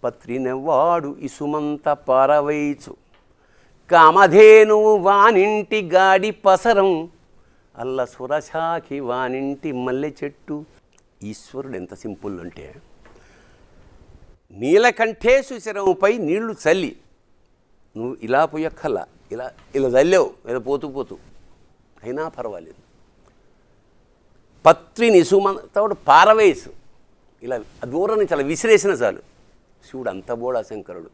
పత్రినవాడు ఇసుమంత పారవైచు కామధేనువు వానింటి గాడి పసరం అల్ల సురశాఖి వానింటి మల్లె చెట్టు. ఈశ్వరుడు ఎంత సింపుల్ అంటే నీలకంఠేశు శిరముపై నీళ్లు చల్లి నువ్వు ఇలా పోయక్కల్లా ఇలా ఇలా చల్లావు ఇలా పోతూ పోతూ అయినా పర్వాలేదు. పత్రిని సుమంతోడు పారవేసు ఇలా దూరం నుంచి అలా విసిరేసిన చాలు. శివుడు అంత బోడా శంకరుడు.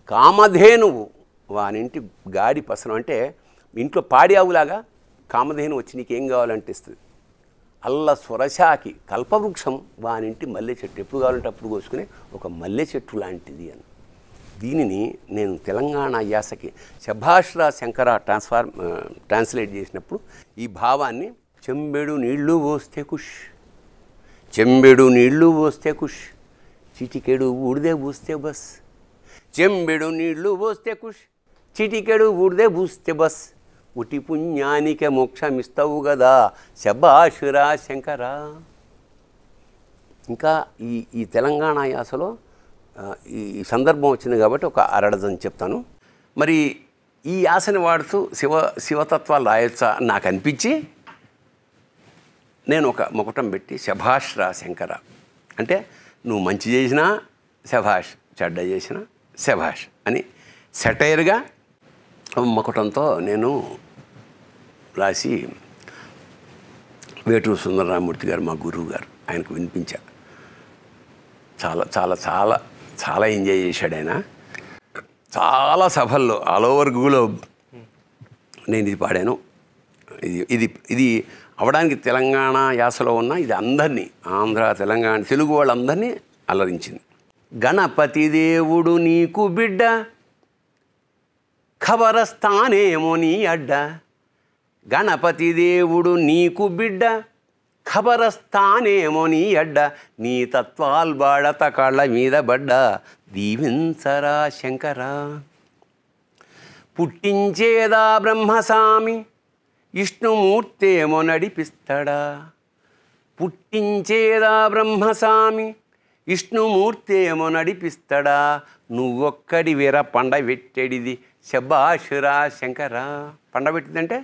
కామధేనువు వానింటి గాడి పసరం అంటే ఇంట్లో పాడి ఆవులాగా కామధేను వచ్చి నీకేం కావాలంటే ఇస్తుంది. అల్ల స్వరశాకి కల్పవృక్షం వానింటి మల్లె చెట్టు ఎప్పుడు కావాలంటే అప్పుడు కోసుకునే ఒక మల్లె చెట్టు లాంటిది అని. దీనిని నేను తెలంగాణ యాసకి శభాష్రా శంకర ట్రాన్స్లేట్ చేసినప్పుడు ఈ భావాన్ని చెంబెడు నీళ్లు పోస్తే కుష్, చెంబెడు నీళ్లు పోస్తే కుష్, చిటికెడు ఊడిదే పూస్తే బస్, చెంబెడు నీళ్లు పోస్తే కుష్, చిటికెడు ఊడిదే పూస్తే బస్, ఉటి పుణ్యానికే మోక్షమిస్తావు కదా శభాష్రా శంకర. ఇంకా ఈ తెలంగాణ యాసలో ఈ సందర్భం వచ్చింది కాబట్టి ఒక అరడజన్ చెప్తాను. మరి ఈ యాసని వాడుతూ శివతత్వాలు రాయొచ్చా నాకు అనిపించి నేను ఒక ముకుటం పెట్టి శభాష్రా శంకర అంటే నువ్వు మంచి చేసినా శభాష్, చెడ్డ చేసినా శభాష్ అని సెటైర్గా ముకుటంతో నేను రాసి వేటూరు సుందరరామూర్తి గారు మా గురువు గారు ఆయనకు వినిపించా. చాలా చాలా చాలా చాలా ఎంజాయ్ చేశాడు ఆయన. చాలా సభల్లో ఆల్ ఓవర్ గ్లోబ్ నేను ఇది పాడాను. ఇది ఇది అవడానికి తెలంగాణ యాసలో ఉన్న ఇది అందరినీ ఆంధ్ర తెలంగాణ తెలుగు వాళ్ళందరినీ అలరించింది. గణపతి దేవుడు నీకు బిడ్డ ఖబరస్తానేమో నీ అడ్డ, గణపతి దేవుడు నీకు బిడ్డ ఖబరస్తానేమో నీ అడ్డ, నీ తత్వాల్ బాడత కాళ్ళ మీద బడ్డ దీవించరా శంకరా. పుట్టించేదా బ్రహ్మస్వామి విష్ణుమూర్తేమో నడిపిస్తాడా, పుట్టించేదా బ్రహ్మస్వామి విష్ణుమూర్తేమో నడిపిస్తాడా, నువ్వొక్కడి వీర పండబెట్టేడిది శభాష్రా శంకరా. పండబెట్టిందంటే